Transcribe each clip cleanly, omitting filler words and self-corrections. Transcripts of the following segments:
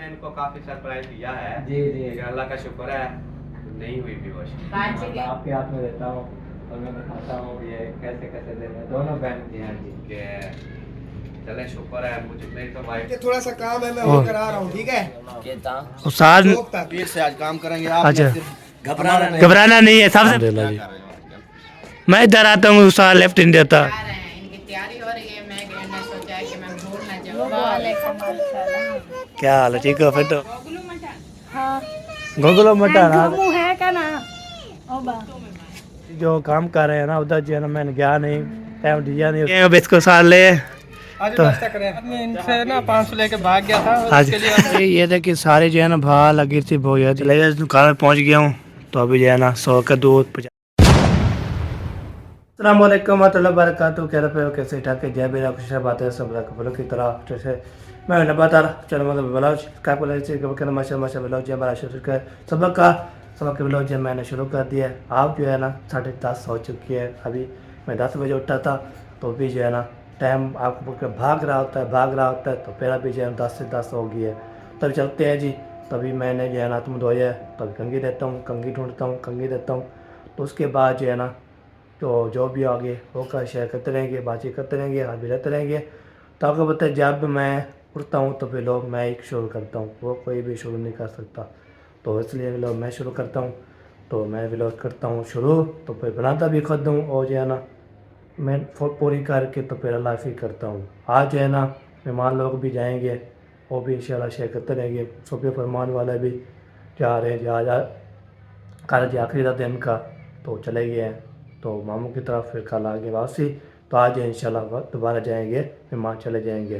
इनको काफी सरप्राइज दिया है जी जी, लेकिन अल्लाह का शुक्र है नहीं हुई बेहोश। आपके हाथ में देता हूँ और मैं बताता हूँ ये कैसे कैसे देने हैं। दोनों बहन जी हैं जी। कि चले शुक्र है मुझे, मेरी तो वाइफ ये थोड़ा सा काम है, मैं होकर आ रहा हूँ, ठीक है। उस्ताद चौक तक फिर से आज काम करेंगे आप। अच्छा घबराना घबराना नहीं है सबसे। मैं इधर आता हूँ उस्ताद लेफ्ट इंडिया था। इनकी तैयारी हो रही है। मैंने सोचा है कि मैं भूल ना जाऊँ। क्या हाल है, ठीक है फिर तो। हाँ गोगलो मटन है क्या ना जो काम कर रहे हैं ना उधर जो है ना मैंने गया नहीं, टाइम दिया नहीं। अब इसको साल ले आज तो नाश्ता करें। मैं इनसे ना 500 लेके भाग गया था और आज उसके लिए ये देखिए सारे जो है ना भा लगी थी बहुत ज़्यादा। चले दुकान में पहुँच गया हूँ तो अभी जो है ना 100 का दूध। अस्सलाम वालेकुम वरहमतुल्लाहि वबरकातुहू। कह रहे हो कैसे ठाक है, जय मेरा खुश बात है सब बोलो की तरह। जैसे मैं नबाता चलो मतलब ब्लाउज क्या बोला माशा माशा ब्लाउज जो हमारा शुरू कर सबक के ब्लाउज जो मैंने शुरू कर दिया है। आप जो है ना 10:30 हो चुकी है। अभी मैं 10 बजे उठा था तो अभी जो है ना टाइम आपको भाग रहा होता है तो फिर अभी जो है 10 से 10 हो गई है। तभी चलते हैं जी। तभी मैंने जो है ना तुम धोया है तभी कंघी देता हूँ, कंघी ढूंढता हूँ, कंघी देता हूँ। तो उसके बाद जो है ना तो जो भी आगे वो का शेयर करते रहेंगे, बातचीत करते रहेंगे, हाथ भी रहते रहेंगे। तो आपको पता है जब मैं उठता हूँ तो फिर लोग मैं एक शुरू करता हूँ, वो कोई भी शुरू नहीं कर सकता। तो इसलिए लोग मैं शुरू करता हूँ। तो मैं व्लॉग करता हूँ शुरू तो फिर बनाता भी खुद हूँ और जो है ना मैं पूरी करके तो फिर लाइफ ही करता हूँ। आज जो है ना मेहमान लोग भी जाएंगे, वो भी इंशाल्लाह शेयर करते रहेंगे। सुबह फरमान वाले भी जा रहे हैं, जा कल जी आखिरी था दिन का तो चले गए हैं। तो मामू की तरफ फिर कल आगे वापसी। तो आज इंशाल्लाह दोबारा जाएंगे, मेहमान चले जाएंगे।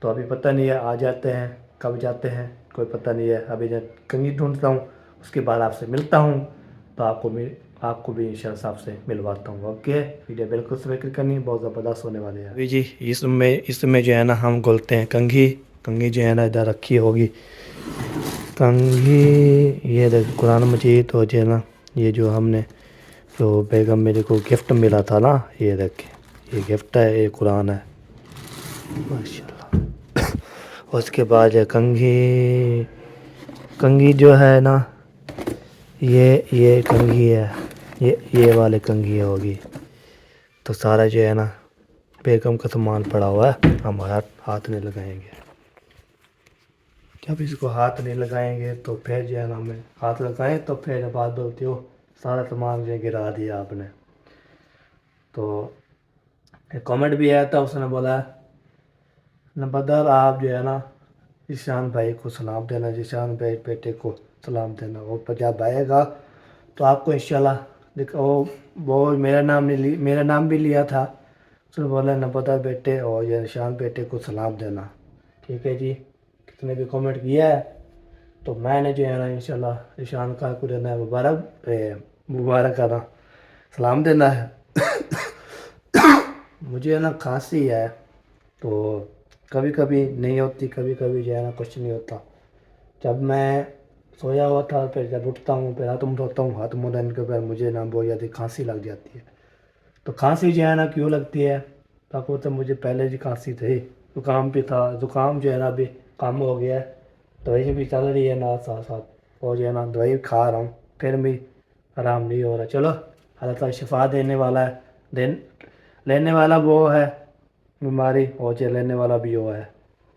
तो अभी पता नहीं है आ जाते हैं कब जाते हैं कोई पता नहीं है। अभी जब कंघी ढूंढता हूँ उसके बाद आपसे मिलता हूँ तो आपको भी इंशाल्लाह साहब से मिलवाता हूँ। ओके वीडियो बिल्कुल स्वीकार करनी, बहुत ज़बरदस्त होने वाले हैं अभी जी। इसमें जो है ना हम गोलते हैं कंघी। कंघी जो है ना इधर रखी होगी कंघी। ये देख कुरान मजीद हो जाए ना, ये जो हमने जो बेगम मेरे को गिफ्ट मिला था ना, ये देखे ये गिफ्ट है, ये कुरान है माशाल्लाह। उसके बाद है कंघी। कंघी जो है ना ये कंघी है, ये वाले कंघी होगी। तो सारा जो है ना बेगम का सामान पड़ा हुआ है, हम हाथ नहीं लगाएंगे। जब इसको हाथ नहीं लगाएंगे तो फिर जो है ना हमें हाथ लगाएं तो फिर बात बोलती हो सारा सामान जो गिरा दिया आपने। तो एक कमेंट भी आया था, उसने बोला न बदर आप जो है ना ईशान भाई को सलाम देना, ईशान भाई बेटे को सलाम देना। वो पर जब आएगा तो आपको इंशाल्लाह देखो वो मेरा नाम भी लिया था। उसने बोला न बदर बेटे और ये ईशान बेटे को सलाम देना। ठीक है जी, कितने भी कमेंट किया है तो मैंने जो है ना इंशाल्लाह ईशान का को देना है मुबारक करना, सलाम देना है। मुझे है ना खांसी है तो कभी कभी नहीं होती, कभी कभी जो है ना कुछ नहीं होता। जब मैं सोया हुआ था फिर जब उठता हूँ फिर हाथ मुँह धोता हूँ, हाथ मुँह धोने के बाद मुझे ना बहुत ज़्यादा खांसी लग जाती है। तो खांसी जो है ना क्यों लगती है तो आपको तो मुझे पहले जी खांसी थी, ज़ुकाम भी था। ज़ुकाम जो है ना अभी कम हो गया है, दवाई भी चल रही है ना साथ साथ और जो है ना दवाई खा रहा हूँ फिर भी आराम नहीं हो रहा। चलो अल्लाह ताला शिफा देने वाला है, लेने वाला वो है बीमारी और जो लेने वाला भी वो है।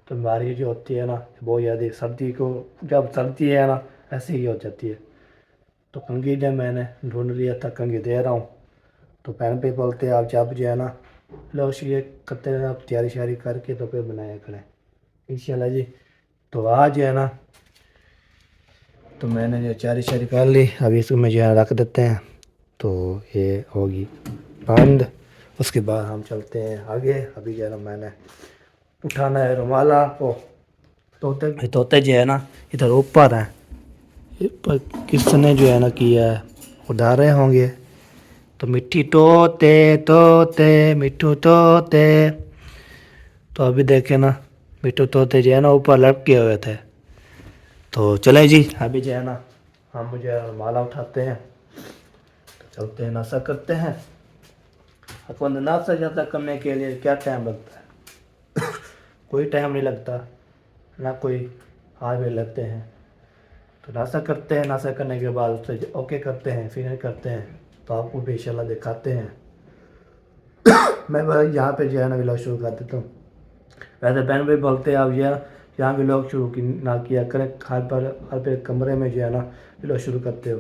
तो बीमारी जो होती है ना बहुत ज़्यादा सर्दी को जब सर्दी है ना ऐसे ही हो जाती है। तो कंघी जब मैंने ढूंढ लिया था कंघी दे रहा हूँ। तो पैन पे बोलते आप जब जो है ना लो ये करते हैं आप तैयारी शारी करके तो फिर बनाया करें इंशाल्लाह जी। तो आज जो है ना तो मैंने जो तैयारी शारी कर ली, अभी इसमें जो है रख देते हैं तो ये होगी बंद। उसके बाद हम चलते हैं आगे। अभी जो है ना मैंने उठाना है रुमाला को। तोते जो है ना इधर ऊपर हैं, पर किसने जो है ना किया है उड़ा रहे होंगे। तो मिट्टी तोते तोते मिट्टू तोते। तो अभी देखे ना मिट्टू तोते जो है ना ऊपर लटके हुए थे। तो चले जी अभी जो है ना हम मुझे रुमाला उठाते हैं तो चलते हैं नाश्ता करते हैं। आपको नाश्ता जाता करने के लिए क्या टाइम लगता है? कोई टाइम नहीं लगता, ना कोई हाथ भी लगते हैं। तो नाश्ता करते हैं, नाश्ता करने के बाद उससे ओके करते हैं, फिनिश करते हैं, तो आपको भी इंशाल्लाह दिखाते हैं। मैं बस यहाँ पे जो है ना व्लॉग शुरू कर देता हूँ। वैसे बहन भी बोलते हैं आप यहाँ व्लॉग शुरू ना किया करें, हर पे कमरे में जो है ना व्लॉग शुरू करते हो।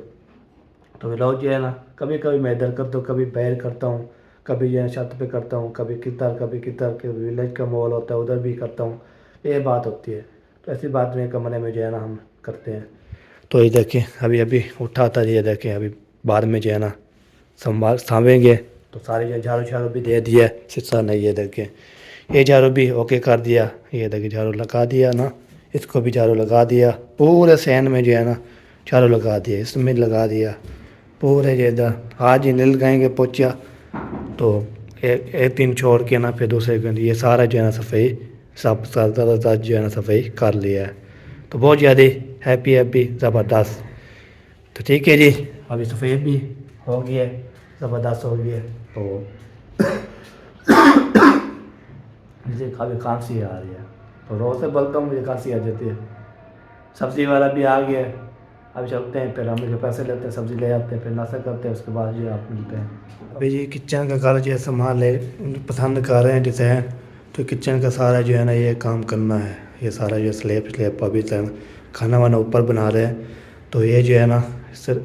तो व्लॉग जो है ना कभी कभी मैं इधर करता हूँ, कभी बाहर करता हूँ, कभी जो है छत पे करता हूँ, कभी किधर विलेज का माहौल होता है उधर भी करता हूँ, ये बात होती है। तो ऐसी बात में कमरे में जो है ना हम करते हैं। तो ये देखें अभी उठा था, ये देखें अभी बाद में जो है ना सामेंगे। तो सारे जो झाड़ू भी दे दिया सिस्सा ने, ये देखें ये झाड़ू भी ओके कर दिया, ये देखें झाड़ू लगा दिया ना, इसको भी झाड़ू लगा दिया, पूरे सहन में जो है ना झाड़ू लगा दिया, इसमें लगा दिया पूरे जो इधर। आज ही नील गाएंगे पोचा, तो एक दिन छोड़ के ना फिर दूसरे दिन ये सारा जो है ना सफाई सब ज़्यादा जो है ना सफाई कर लिया है। तो बहुत ज़्यादा हैप्पी ज़बरदस्त। तो ठीक है जी, अभी सफ़ेद भी हो गया, ज़बरदस्त हो गया। तो मुझे काफ़ी खांसी आ रही है, तो रोज़ से बोलता हूँ मुझे खांसी आ जाती है। सब्ज़ी वाला भी आ गया, अभी चलते हैं, फिर हम मुझे पैसे लेते हैं, सब्ज़ी ले आते हैं, फिर नाश्ता करते हैं, उसके बाद जो आप मिलते हैं। अभी जी किचन का घर जो सामान ले पसंद कर रहे हैं डिज़ाइन, तो किचन का सारा जो है ना ये काम करना है, ये सारा जो स्लैब अभी खाना वाना ऊपर बना रहे हैं। तो ये जो है ना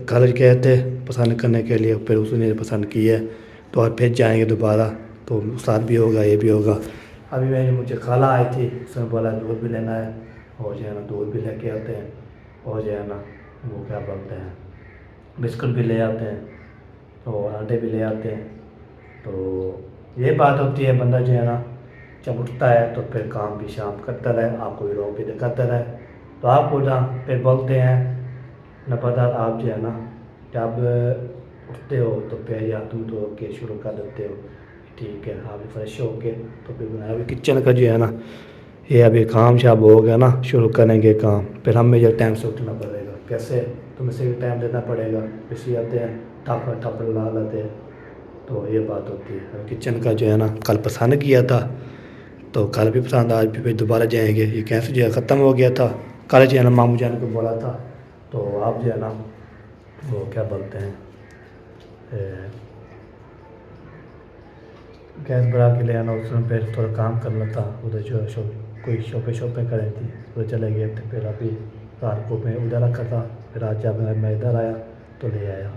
घर गए थे पसंद करने के लिए, फिर उसने पसंद किया है, तो और फिर जाएंगे दोबारा, तो साथ भी होगा ये भी होगा। अभी मुझे खाला आई थी, उसने बोला दूध भी लेना है, और जो है ना दूध भी लेके आते हैं, और जो है ना वो क्या बोलते हैं बिस्कुट भी ले आते हैं, तो अंडे भी ले आते हैं। तो ये बात होती है, बंदा जो है ना जब उठता है तो फिर काम भी शाम करता रहे, आपको भी रोक भी दिखाता रहे। तो आपको ना फिर बोलते हैं न पता, आप जो है ना जब उठते हो तो फिर या दूध धो के शुरू कर देते हो, ठीक है, आप फ्रेश हो के तो फिर बनाया। अभी किचन का जो है ना ये अभी काम शाम हो गया ना, शुरू करेंगे काम, फिर हमें जो टाइम से उठना पड़ेगा, कैसे तुम्हें से टाइम देना पड़ेगा, इसी आते हैं ठप ला लेते हैं। तो ये बात होती है। अभी किचन का जो है ना कल पसंद किया था, तो कल भी पसंद, आज भी फिर दोबारा जाएंगे। ये कैसे जो है ख़त्म हो गया था, कल जो है ना मामू जाने को बोला था, तो आप जो है ना वो क्या बोलते हैं गैस भरा के ले आना, उसमें फिर थोड़ा काम करना था उधर, जो कोई शॉपें करें थी, उधर चले गए थे। फिर अभी रात को मैं उधर रखा था, फिर आज जब मैं इधर आया तो ले आया।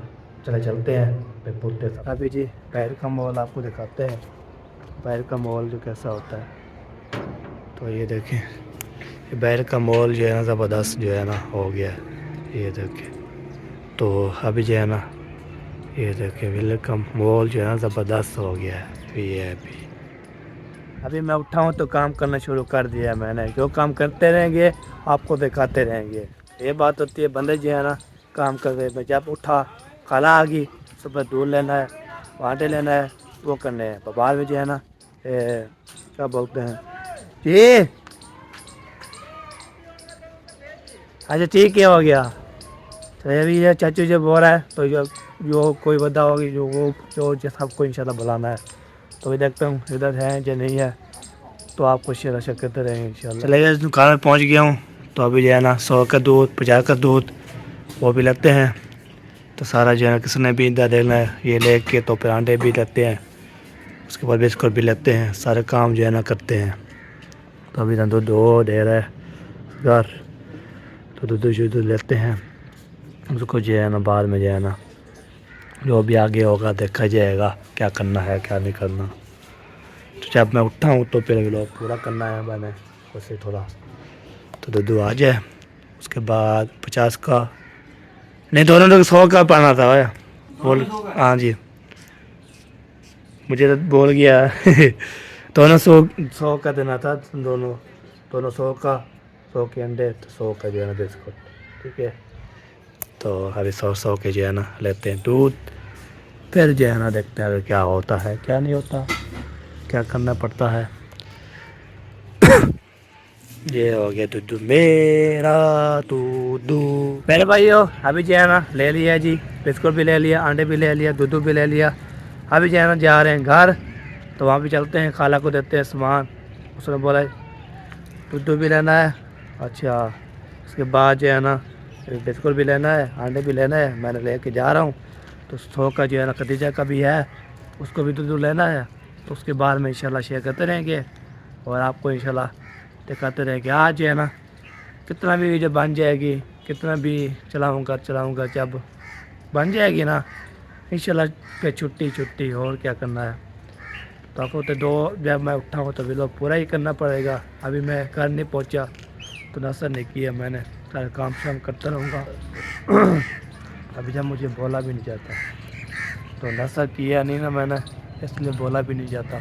चलते हैं फिर पूछते। अभी जी बाहर का माहौल आपको दिखाते हैं, बाहर का माहौल जो कैसा होता है। तो ये देखें, ये बाहर का माहौल जो है ना ज़बरदस्त जो है ना हो गया, ये देखें। तो अभी जो है ना ये देखें बाहर का माहौल जो है ना ज़बरदस्त हो गया है। ये अभी मैं उठा हूँ तो काम करना शुरू कर दिया मैंने, जो काम करते रहेंगे आपको दिखाते रहेंगे। ये बात होती है, बंदे जो है ना काम कर रहे हैं। जब उठा खाला आ गई, सुबह दूध लेना है, आटे लेना है, वो करने हैं। तो बाद में जो है ना क्या बोलते हैं जी, अच्छा ठीक है हो गया। तो अभी ये चाचू जब बोल रहा है, तो जो कोई बंदा होगी जो सबको इंशाल्लाह बुलाना है। तो भी देखता हूँ इधर है या नहीं है, तो आपको शेयर करते रहेंगे इंशाल्लाह। चले गए दुकान में पहुँच गया हूँ, तो अभी जो है ना 100 का दूध 50 का दूध वो भी लगते हैं। तो सारा जो है ना किसने भी इधर देखना है, ये ले के तो फिर अंडे भी लगते हैं, उसके बाद बिस्कुट भी लगते हैं, सारे काम जो है ना करते हैं। तो अभी दूध दे रहा है घर, तो दूध लेते हैं, उसको जो है ना बाद में जो है ना जो भी आगे होगा देखा जाएगा, क्या करना है क्या नहीं करना। तो जब मैं उठा हूँ तो फिर लोग पूरा करना है मैंने उससे थोड़ा, तो दूध आ जाए, उसके बाद 50 का नहीं, दोनों लोग 100 का पाना था भाई, बोल हाँ जी मुझे तो बोल गया दोनों 100 का देना था, दोनों 100 का, 100 के अंडे, तो 100 का जो है ना बिस्कुट, ठीक है। तो अभी 100 के जो है ना लेते हैं दूध, फिर जो है ना देखते हैं क्या होता है क्या नहीं होता, क्या करना पड़ता है। ये हो गया दूध मेरा दूध मेरे भाइयों। अभी जो है ना ले लिया जी, बिस्कुट भी ले लिया, अंडे भी ले लिया, दूध भी ले लिया। अभी जो है ना जा रहे हैं घर, तो वहाँ भी चलते हैं, खाला को देते हैं सामान। उसने बोला दूध भी लेना है, अच्छा उसके बाद जो है ना बिस्कुट भी लेना है, अंडे भी लेना है, मैंने लेके जा रहा हूँ। तो 100 का जो है ना खदीजा का भी है, उसको भी दूध लेना है। तो उसके बाद में इंशाल्लाह शेयर करते रहेंगे और आपको इंशाल्लाह दिखाते रहेंगे। आज जो है ना कितना भी वीडियो बन जाएगी, कितना भी चलाऊँगा, जब बन जाएगी ना इंशाल्लाह पे छुट्टी और क्या करना है। तो आपको तो 2 जब मैं उठा हूँ तो व्लॉग पूरा ही करना पड़ेगा। अभी मैं घर नहीं पहुँचा तो नाश्ता नहीं किया मैंने, सारे काम शाम करता रहूँगा। अभी जब मुझे बोला भी नहीं जाता, तो नाश्ता किया नहीं ना मैंने, इसलिए बोला भी नहीं जाता।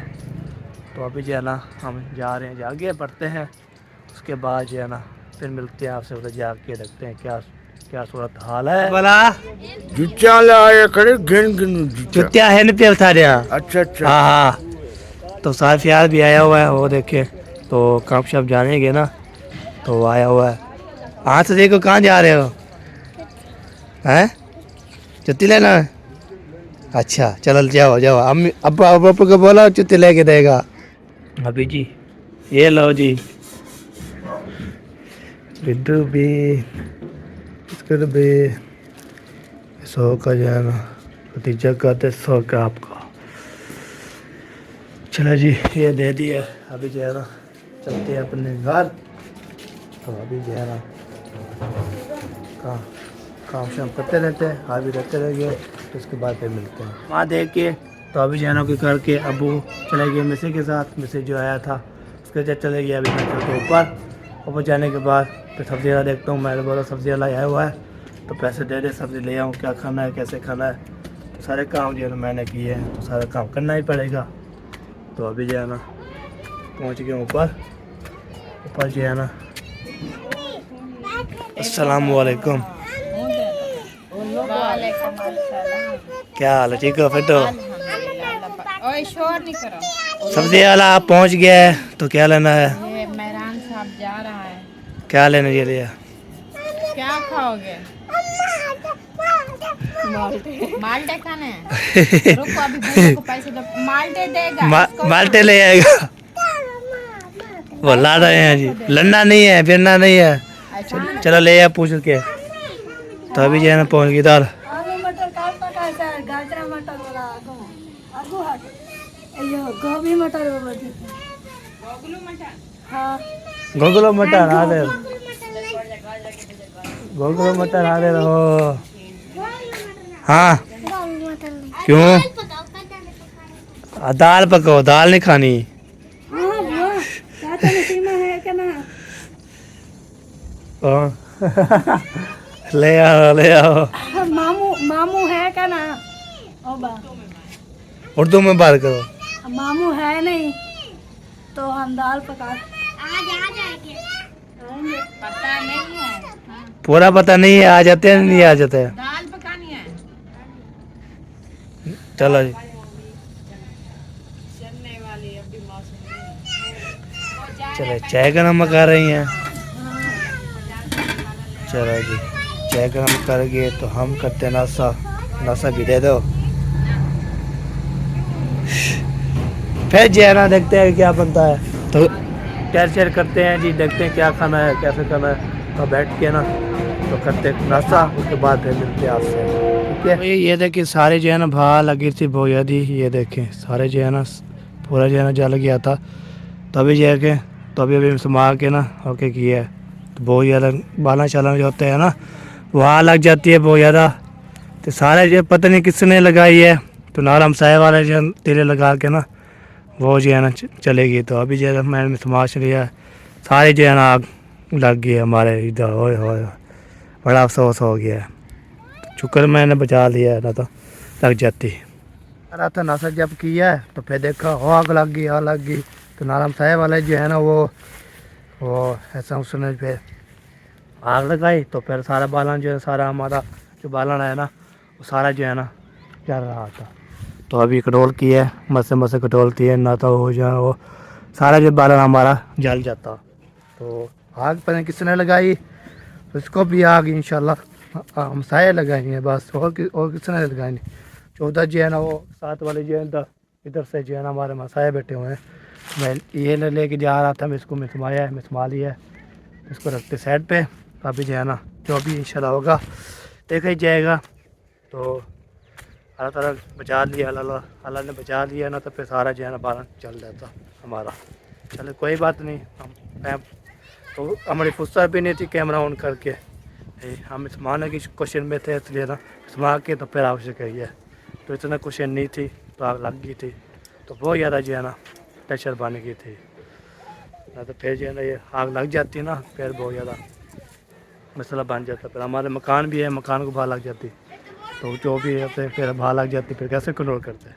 तो अभी जो है ना हम जा रहे हैं, आगे बढ़ते हैं। उसके बाद जो है ना फिर मिलते हैं आपसे, उधर जाके देखते हैं क्या सूरत हाल है। भला जुत्तियां लाए खड़े गिन जुत्तियाँ है नहीं पे उठा रहा। अच्छा हाँ तो साफ यार भी आया हुआ है, वो देखे तो काम शाम जानेंगे ना, तो वो आया हुआ है। हाँ तो देखो कहाँ जा रहे हो, हैं जुत्ती लेना है? अच्छा चलो जाओ अम्मी अब्बा को बोला जुत्ती लेके देगा। अभी जी ये लो जी, बिद्दू भी बिस्कुट भी 100 का जो है ना भतीजा का 100 का आपका। चलो जी ये दे दिया। अभी जो है ना चलते हैं अपने घर। तो अभी जो है ना काम शाम करते रहते हैं, अभी रहते रहेंगे। तो उसके बाद फिर मिलते हैं वहाँ देख के। तो अभी जो है ना करके अबू चले गए मिसे के साथ, मिसे जो आया था उसके साथ चले गया। अभी मैं चलते ऊपर जाने के बाद फिर सब्ज़ी वाला देखता हूँ। मैंने बोला सब्ज़ी वाला आया हुआ है तो पैसे दे दे, सब्ज़ी ले आऊँ, क्या खाना है कैसे खाना है। तो सारे काम जो है ना मैंने किए हैं, तो सारा काम करना ही पड़ेगा। तो अभी जो है ना पहुँच गए ऊपर जो है ना। अस्सलाम वालेकुम। क्या हाल है, ठीक हो? फिर तो ओए शोर नहीं करो। सब्जी वाला आप पहुँच गया है, तो क्या लेना है? ये मेहरान साहब जा रहा है। क्या लेने के लिए? क्या खाओगे? माल्टे खाने हैं? रुको अभी भैया को पैसे दो, माल्टे देगा। माल्टे ले आएगा। वो ला रहे हैं जी, लड़ना नहीं है, फिरना नहीं है। चलो ले आ पूछ के। तो अभी जो है ना पहुँच गई दाल। गोभी मटर गोगलो मटर आ दे, गोगलो मटर आ दे रहो। हाँ क्यों? दाल पकाओ, दाल नहीं खानी। ले आओ। मामू है क्या ना? उर्दू में बात करो। मामू है नहीं तो हम दाल पका पता नहीं है, पूरा पता नहीं है, आ जाते हैं नहीं आ जाते हैं। दाल पकानी है। चलो जी चलने वाली अभी मौसम चलो चाय का नमक आ रही हैं। चलो जी चाय का नमक कर गए तो हम करते हैं नाश्ता भी दे दो। फिर जो है ना देखते हैं क्या बनता है, तो शेयर करते हैं जी, देखते हैं क्या खाना है कैसे खाना है। तो बैठ के ना तो करते नाश्ता, उसके बाद फिर मिलते हैं आपसे, ठीक है। ये देखिए सारे जो है ना भा लगी थी बोया दी, ये देखें सारे जो है ना पूरा जो है ना जल गया था। तो अभी जो है कि तो अभी समा के ना ओके किया है। तो बहुत ज़्यादा बाला शाला जो होते हैं ना वहाँ लग जाती है बहुत ज़्यादा। तो सारे जो पता नहीं किसने लगाई है, तो नाल हम साय वाले जो तेले लगा के ना वो जो है ना चलेगी। तो अभी जो है मैंने समाज लिया, सारे जो है ना आग लग गई हमारे इधर। हो बड़ा अफसोस हो गया है, शुक्र मैंने बचा लिया है, ना तो लग जाती। रहा था नाश्ता जब किया है तो फिर देखा हो आग लग गई। तो नालम साहब वाले जो है ना वो ऐसा उसने फिर आग लगाई। तो फिर सारा बालन जो है सारा हमारा जो बालन है ना वो सारा जो है ना जल रहा था। तो अभी कंट्रोल किया है, मसे कंट्रोल किया ना, तो हो जाए वो सारा जो बालन हमारा जल जाता। तो आग पता नहीं किसने लगाई, तो इसको भी आग इंशाल्लाह हम साए लगाएंगे बस, और किसने लगाएंगे। 14 जो है ना वो 7 वाले जो है इधर से जो है ना हमारे मसाए बैठे हुए हैं। मैं ये लेके जा रहा था, मैं इसको मिसमाया है, मिसमा लिया है, इसको रखते साइड पे। तो अभी जो है ना जो भी इंशाल्लाह होगा देखा ही जाएगा। तो अल्लाह ताला बचा लिया, अल्लाह ने बचा लिया ना, तो फिर सारा जो है ना बारह चल जाता हमारा। चलो कोई बात नहीं, मैं तो हमारी फुर्सत भी नहीं थी कैमरा ऑन करके, हम इस्माना की क्वेश्चन में थे, इसलिए ना इस्मा के तो फिर आवश्यक है, तो इतना क्वेश्चन नहीं थी तो आग लग गई थी, तो बहुत ज़्यादा जो है ना प्रेशर बन गई थी ना, तो फिर जो है ना ये आग लग जाती है ना, फिर बहुत ज़्यादा मसला बन जाता। फिर हमारे मकान भी है, मकान को भाग लग जाती, तो जो भी है फिर भाग लग जाती, फिर कैसे कंट्रोल करते हैं।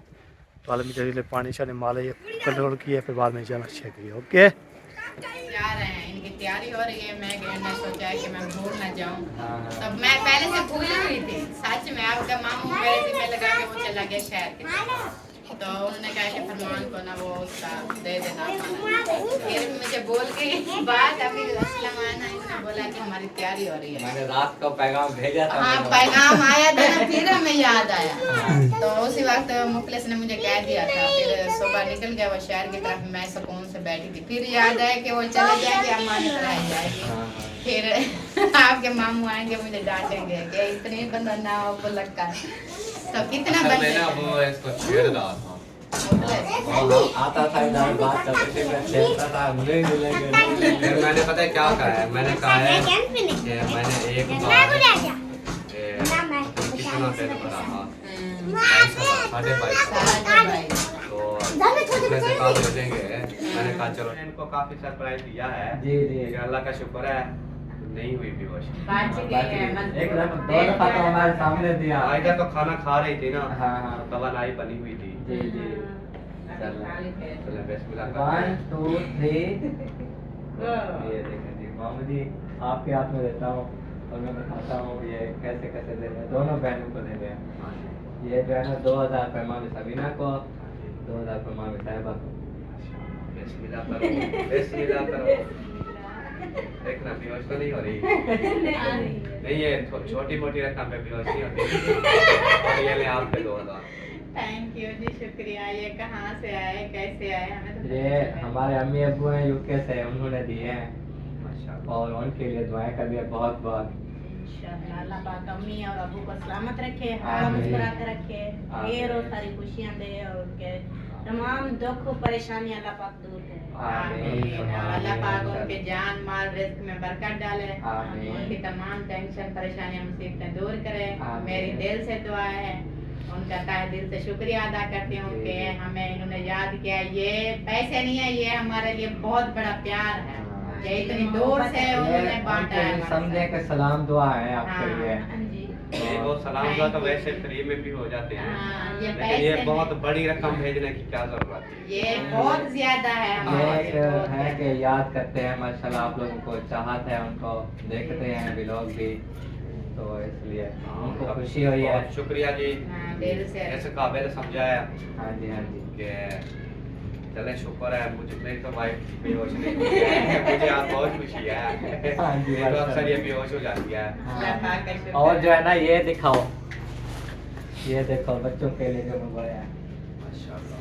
बाद में चलिए पानी शानी माले ये कंट्रोल किया, फिर बाद में जाना अच्छा किया। ओके जा रहे हैं, इनकी तैयारी हो रही है। मैं सोचा है कि मैं भूल ना जाऊं, तब मैं पहले से भूली हुई थी सच में। आपका मामू मेरे से में लगा के वो चला गया शहर की तरफ, तो उन्होंने कहा कि फरमान को ना वो उसका दे देना खाना। फिर मुझे बोल के बात अभी असलम आना, इन्होंने बोला कि हमारी तैयारी हो रही है। मैंने रात को पैगाम भेजा था। हाँ पैगाम आया था ना, फिर हमें याद आया, तो उसी वक्त मुखलिस ने मुझे कह दिया था। फिर सुबह निकल गया वो शहर की तरफ, मैं सुकून से बैठी थी। फिर याद आया कि वो चले जाएंगे, अम्मा रह जाएगी। फिर आपके मामू आएंगे मुझे डांटेंगे कि इतनी बंदा ना हो बुलक का, तो कितना मैंने वो इसको छेड़ रहा था, आता था इधर बात करते थे, खेलता था, मुझे मिलेंगे। फिर मैंने पता है क्या कहा है, मैंने कहा है कि मैंने एक बार कितना पेड़ भरा था, 22,500, तो इसमें से काम दे देंगे। मैंने कहा चलो, इनको काफी सरप्राइज दिया है। जी जी, अल्लाह का शुक्र है नहीं हुई बेहोश। एक दो दफा तो हमारे सामने दिया। इधर तो खाना खा रही थी ना, हाँ। तवानाई बनी हुई थी। जी जी, चलो बिस्मिल्लाह 1 2 3। ये देखें जी, मामू जी आपके हाथ में देता हूँ और मैं बताता हूँ ये कैसे कैसे दे रहे हैं, दोनों बहनों को दे रहे हैं। ये जो है ना 2000 रुपये मामी सबीना को, 2000 रुपये मामी साहिबा को। बिस्मिल्लाह करो, बिस्मिल्लाह करो। देखना बेहोश तो नहीं हो रही। नहीं ये छोटी मोटी रकम पे बेहोश नहीं होती। और ये ले आपके 2000। थैंक यू जी, शुक्रिया। ये कहाँ से आए, कैसे आए, हमें तो ये हमारे अम्मी अब्बू हैं यूके से, उन्होंने दिए हैं माशाल्लाह। और उनके लिए दुआएं कर दिया बहुत बहुत। इंशाअल्लाह अल्लाह पाक अम्मी और अबू को सलामत रखे, हमें आमीन। मुस्कुराते रखे, आमीन। ढेरों सारी खुशियां दे और उनके तमाम दुख परेशानी अल्लाह पाक दूर करे। आमीन। अल्लाह पाक उनके जान माल रिस्क में बरकत डाले, आमीन। उनकी तमाम टेंशन परेशानियां मुसीबतें दूर करे। आमीन। मेरी दिल से दुआ है, उनका तहे दिल से शुक्रिया अदा करती हूँ कि हमें इन्होंने याद किया। ये पैसे नहीं है, ये हमारे लिए बहुत बड़ा प्यार है, ये इतनी दूर से उन्होंने बांटा है। समझे के सलाम दुआ है आपके लिए। हाँ जी, ये वो सलाम दुआ तो वैसे फ्री में भी हो जाते हैं, हाँ, ये लेकिन पैसे ये में- बहुत बड़ी रकम भेजने की क्या जरूरत है। ये बहुत ज्यादा है ये हमारे एक लिए, बहुत है ज्यादा। कि याद करते हैं माशाल्लाह, आप लोगों को चाहत है, उनको देखते हैं व्लॉग भी, तो इसलिए उनको खुशी हुई है। बहुत शुक्रिया जी, हाँ, दिल से। ऐसे काबिल समझाया हाँ जी हाँ जी, कि चले शुक्र है मुझे, मेरी तो वाइफ बेहोश नहीं हुई है, मुझे आज बहुत खुशी है। हाँ जी, ये तो अक्सर ये बेहोश हो जाती है। अल्लाह पाक का शुक्र और जो है ना ये दिखाओ, ये देखो बच्चों के लिए जो मंगवाया है। माशाल्लाह,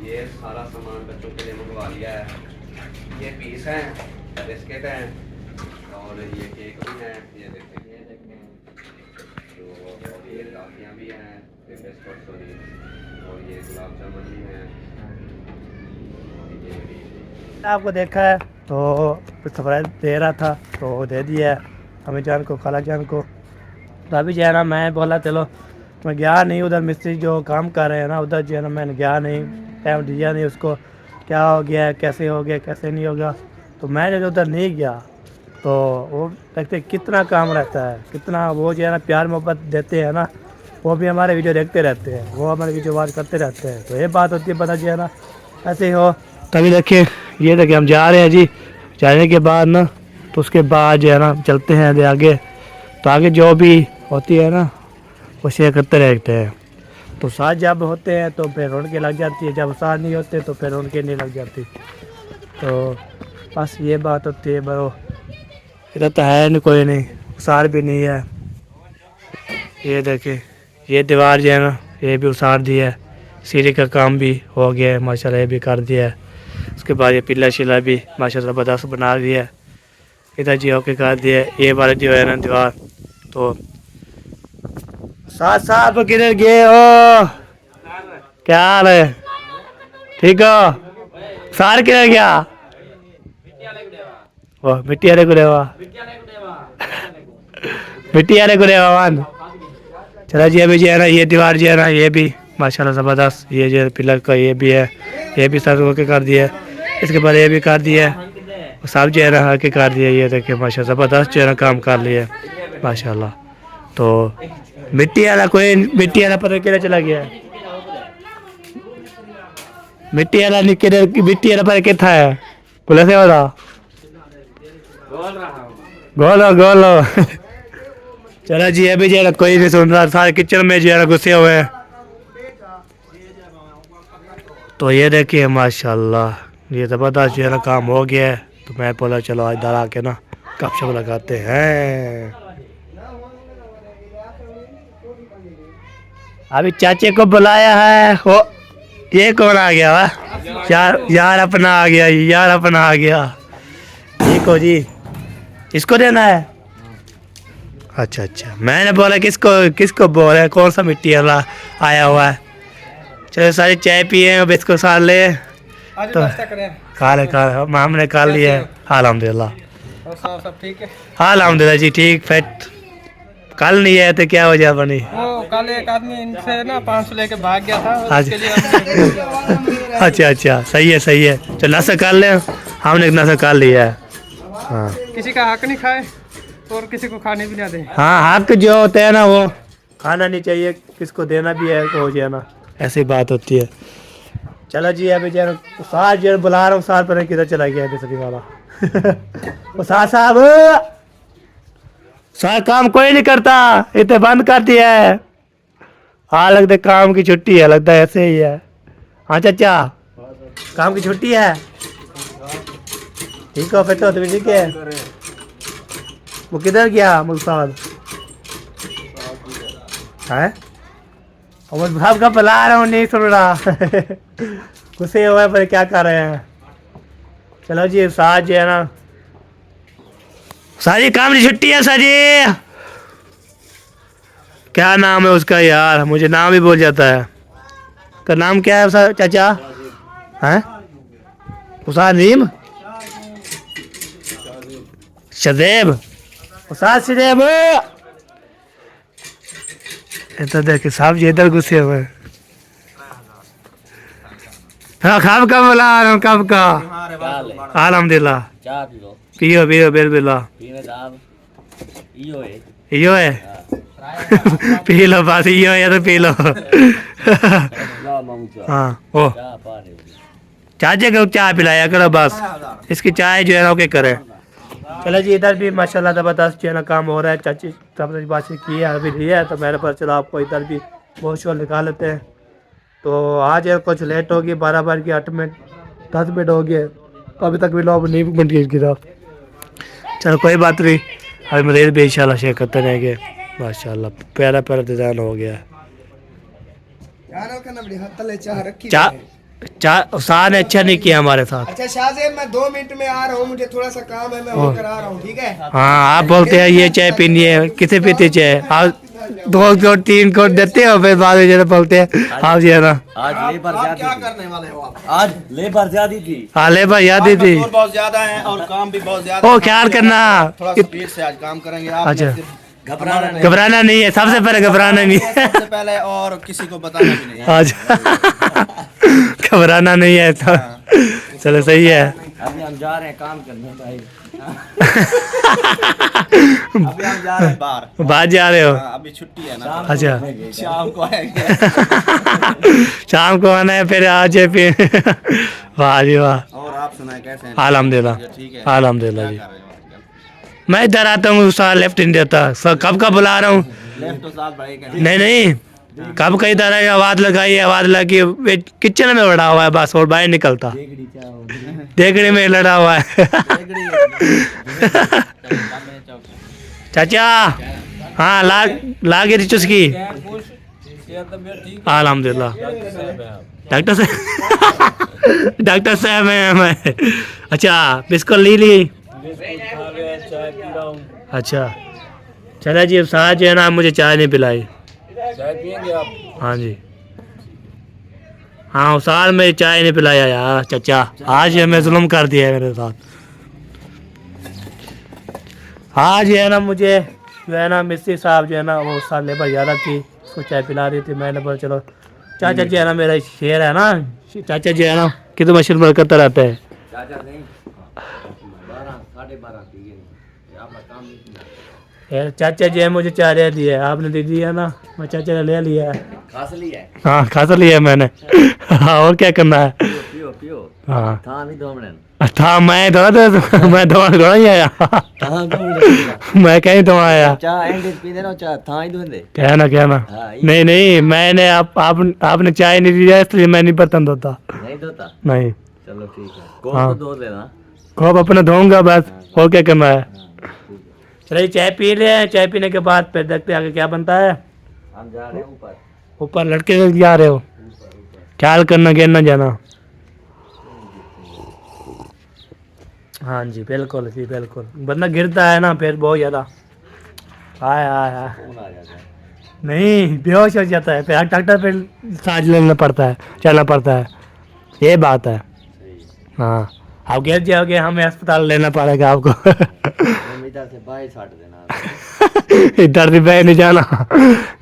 ये सारा सामान बच्चों के लिए मंगवा लिया है। ये पीस हैं, बिस्किट हैं और ये केक भी हैं, ये देखें, ये देखें, और ये टॉफियाँ भी हैं, ये बिस्कुट सॉरी, और ये गुलाब जामुन भी हैं, और ये भी आपको देखा है तो सरप्राइज दे रहा था, तो दे दिया है अम्मी जान को, खाला जान को। तो अभी जो है ना मैं बोला चलो, मैं गया नहीं उधर, मिस्त्री जो काम कर रहे हैं ना उधर जो है ना मैंने गया नहीं, टाइम दिया नहीं उसको, क्या हो गया कैसे हो गया कैसे नहीं होगा। तो मैं जब उधर नहीं गया तो वो देखते कितना काम रहता है, कितना वो जो है ना प्यार मोहब्बत देते हैं ना, वो भी हमारे वीडियो देखते रहते हैं, वो हमारे वीडियो वाच करते रहते हैं। तो ये बात होती है, पता जो है ना ऐसे ही हो। तभी देखिए, ये देखिए हम जा रहे हैं जी, जाने के बाद ना तो उसके बाद जो है ना चलते हैं आगे, तो आगे जो भी होती है ना वो शेयर करते रहते हैं। तो साथ जब होते हैं तो फिर रौनकें लग जाती है, जब साथ नहीं होते तो फिर रौनकें नहीं लग जाती। तो बस ये बात होती है, बरो इधर तो है नहीं, कोई नहीं, उसार भी नहीं है। ये देखिए, ये दीवार जो है ना ये भी उसार दी है, सीढ़ी का काम भी हो गया है माशाल्लाह, ये भी कर दिया है। उसके बाद ये पिल्ला शिला भी माशाल्लाह ज़बरदस्त बना दिया है। इधर जी ओके कर दिए। ये वाले जो है ना दीवार तो साथ साथ किधर गए हो? क्या हाल है? ठीक हो? सार किधर गया? वो मिट्टी वाले को देवा मिट्टी वाले को देवा मान। चला जी अभी जो है ना ये दीवार जो है ना ये भी माशाल्लाह ज़बरदस्त, ये जो पिलर का ये भी है, ये भी सब ओके कर दिया। इसके बाद ये भी कर दिया, सब जो है ना हल्के कर दिया। ये देखिए माशाल्लाह ज़बरदस्त जो है ना काम कर लिया माशाल्लाह। तो मिट्टी वाला पता किधर चला गया? मिट्टी वाला पता कितना है? पुलिस से बता गोलो चलो जी अभी जो है ना कोई नहीं सुन रहा, सारे किचन में जो है ना घुसे हुए हैं। तो ये देखिए माशाल्लाह ये ज़बरदस्त जो है ना काम हो गया है। तो मैं बोला चलो आज इधर आके ना गपशप लगाते हैं। अभी चाचे को बुलाया है। हो ये कौन आ गया वा? यार अपना आ गया, यार अपना आ गया। ठीक हो जी, इसको देना है? अच्छा अच्छा, मैंने बोला किसको बोल रहे, कौन सा मिट्टी वाला आया हुआ है। चलो सारी चाय पिए अब इसको साथ ले तो खा हमने खा लिया है। अल्हम्दुलिल्लाह सब ठीक है। अल्हम्दुलिल्लाह जी ठीक। फिट कल नहीं आए थे, क्या वजह बनी? वो कल एक आदमी इनसे ना 500 लेके भाग गया था, उसके लिए अच्छा अच्छा, सही है। तो नशा कर ले, हमने नशा कर लिया है। हाँ किसी का हक नहीं खाए और किसी को खाने भी ना दे। हाँ हक जो होता है ना वो खाना नहीं चाहिए, किसको देना भी है तो हो जाए ना, ऐसी बात होती है। चलो जी अभी जो सार जो बुला रहा हूँ, सार पर किधर चला गया दूसरी वाला वो साहब सार काम कोई नहीं करता, इतने बंद कर दिया है। हाँ लगता है काम की छुट्टी है, लगता है ऐसे ही है। हाँ चाचा काम की छुट्टी है? ठीक हो फिर तो तुम्हें ठीक है। वो किधर गया मुल्तान है? और साहब का बुला रहा हूँ, नहीं सुन रहा गुस्से हुए पर क्या कर रहे हैं। चलो जी साथ जो है ना सारी काम की छुट्टी है। सारी क्या नाम है उसका यार, मुझे नाम ही भूल जाता है। का नाम क्या है उसका चाचा? हैं उसाद नीम शदेब उसाद शदेब। इधर देखे साहब जी इधर घुसे हुए। हाँ खाब का बोला कब का? अल्हम्दुलिल्लाह पियो बिल्कुल इयो है पी लो बस, इयो है तो पी लो। हाँ ओ चाचे को चाय पिलाया करो बस, इसकी चाय जो है ना ओके करे। चलो जी इधर भी माशाल्लाह ज़बरदस्त जो है ना काम हो रहा है। चाची सबसे बातचीत की है अभी लिया है, तो मैंने पर चलो आपको इधर भी बहुत शोर निकाल लेते हैं। तो आज कुछ लेट होगी, 12 बज के 8 मिनट 10 मिनट हो गए, अभी तक भी लोग नहीं बन गए गिरा। चलो कोई बात नहीं, अभी मज़ीद भी इंशाल्लाह शेयर करते रहेंगे। माशाल्लाह प्यारा डिज़ाइन हो गया। शाह ने अच्छा नहीं किया हमारे साथ। अच्छा शाहजेब मैं 2 मिनट में आ रहा हूँ, मुझे थोड़ा सा काम है, मैं होकर आ रहा हूँ ठीक है। हाँ आप बोलते हैं ये चाय पीनी है, किसे पीती चाय? आप 2 कोट 3 कोट देते हो, फिर बाद में जरा बोलते हैं आप जी है ना। आज लेबर क्या करने वाले हो आप? आज लेबर ज्यादा थी। हाँ लेबर याद ही थी। बहुत ज्यादा है और काम भी बहुत ज्यादा। ओ ख्याल करना, थोड़ा स्पीड से आज काम करेंगे आप। अच्छा घबराना घबराना नहीं है, सबसे पहले घबराना नहीं है। सबसे पहले और किसी को बताना भी नहीं है। अच्छा घबराना नहीं है तो चलो सही है। अभी हम जा रहे हैं काम करने भाई। अभी हम जा रहे हैं बाहर जा रहे हो? अभी छुट्टी है ना। अच्छा शाम को आएंगे। शाम को आना है फिर आज फिर। वाह जी वाह। और आप सुनाए कैसे हैं? अल्हम्दुलिल्लाह ठीक है। अल्हम्दुलिल्लाह जी। क्या कर रहे हो आजकल? मैं इधर आता हूँ, साल लेफ्ट नहीं देता, कब का बुला रहा हूँ। लेफ्ट तो साल बढ़ेगा। नहीं कब का इधर है, आवाज लगाई, आवाज लगी, किचन में लड़ा हुआ है बस, और बाहर निकलता देगड़ी में लड़ा हुआ है। चाचा हाँ लागे चुस्की। अल्हम्दुलिल्लाह डॉक्टर साहब है मैं। अच्छा बिस्कुट ली अच्छा चला जी, अब साथ जो है ना मुझे चाय नहीं पिलाई। चाय पियेंगे आप? हाँ जी, हाँ उसार में चाय नहीं पिलाया यार चाचा, आज ये मैं जुल्म कर दिया है मेरे साथ। आज ये है ना मुझे जो है ना मिस्त्री साहब जो है ना वो साल लेबर ज़्यादा थी, उसको चाय पिला रही थी। मैंने बोला चलो चाचा जी है ना मेरा शेर है ना, चाचा जी है ना कि तो मशीन पर करता रहता है। चाचा नहीं 12 12:30 पी गए, आपका काम नहीं किया। यार चाचा जी है मुझे चाय दे दी है, आपने दे दी है ना, मैं चाचा ने ले लिया है। खास लिया है, हाँ खासा लिया है मैंने। हाँ और क्या करना है। पियो पियो। हाँ था नहीं दोमड़न, था मैं थोड़ा ही आया। था दोमड़न। मैं कहीं तो आया। चाह एंड पींदे ना, चाह था ही दोंदे। कहना हाँ, नहीं नहीं, मैंने आपने चाय नहीं दिया इसलिए मैं नहीं बर्तन धोता। नहीं धोता? नहीं चलो ठीक है, कोप हाँ। तो धो देना। खूब अपना धोऊंगा बस, और क्या करना है। हाँ, ठीक है। चलिए चाय पी ले, चाय पीने के बाद फिर देखते हैं आगे क्या बनता है। हम जा रहे हैं ऊपर। ऊपर लड़के के जा रहे हो, ख्याल करना गिर ना जाना। हाँ जी बिल्कुल जी बिल्कुल, बंदा गिरता है ना फिर बहुत ज़्यादा आय आय आय कौन आ जाता है? नहीं बेहोश हो जाता है, फिर डॉक्टर पे सांस लेना पड़ता है, चलना पड़ता है, ये बात है। हाँ आप गिर जाओगे हमें अस्पताल लेना पड़ेगा आपको। हम इधर से बाहर छाट देना। इधर से बाहर नहीं जाना,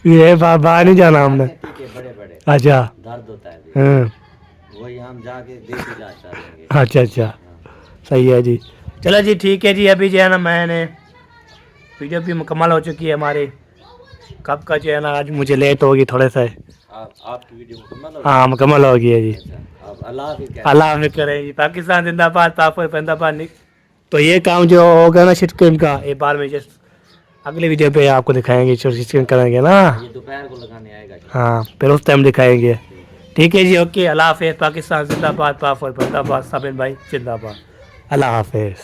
ये बाहर नहीं जाना हमने। टीके बड़े बड़े अच्छा दर्द होता है, हाँ, वही हम जाके देसी जांच करेंगे। अच्छा अच्छा सही है जी। चलो जी ठीक है जी, अभी जो है ना मैंने वीडियो भी मुकम्मल हो चुकी है हमारी। कब का जो है ना आज मुझे लेट होगी थोड़े से। आपकी वीडियो मुकम्मल हो हाँ मुकम्मल हो गई है जी। गई? अब अल्लाह हाफिज़ कह अल्लाह हमें करे जी। पाकिस्तान जिंदाबाद, पापा जिंदाबाद। तो ये काम जो होगा ना शिटकिन का, एक बार में जस्ट अगली वीडियो पे आपको दिखाएंगे, शिटकिन करेंगे ना। ये दोपहर को लगाने आएगा। हाँ फिर उस टाइम दिखाएंगे। ठीक है जी, ओके, अल्लाह हाफिज़। पाकिस्तान जिंदाबाद, पापा जिंदाबाद, साबिन भाई जिंदाबाद। अल्लाह हाफिज़।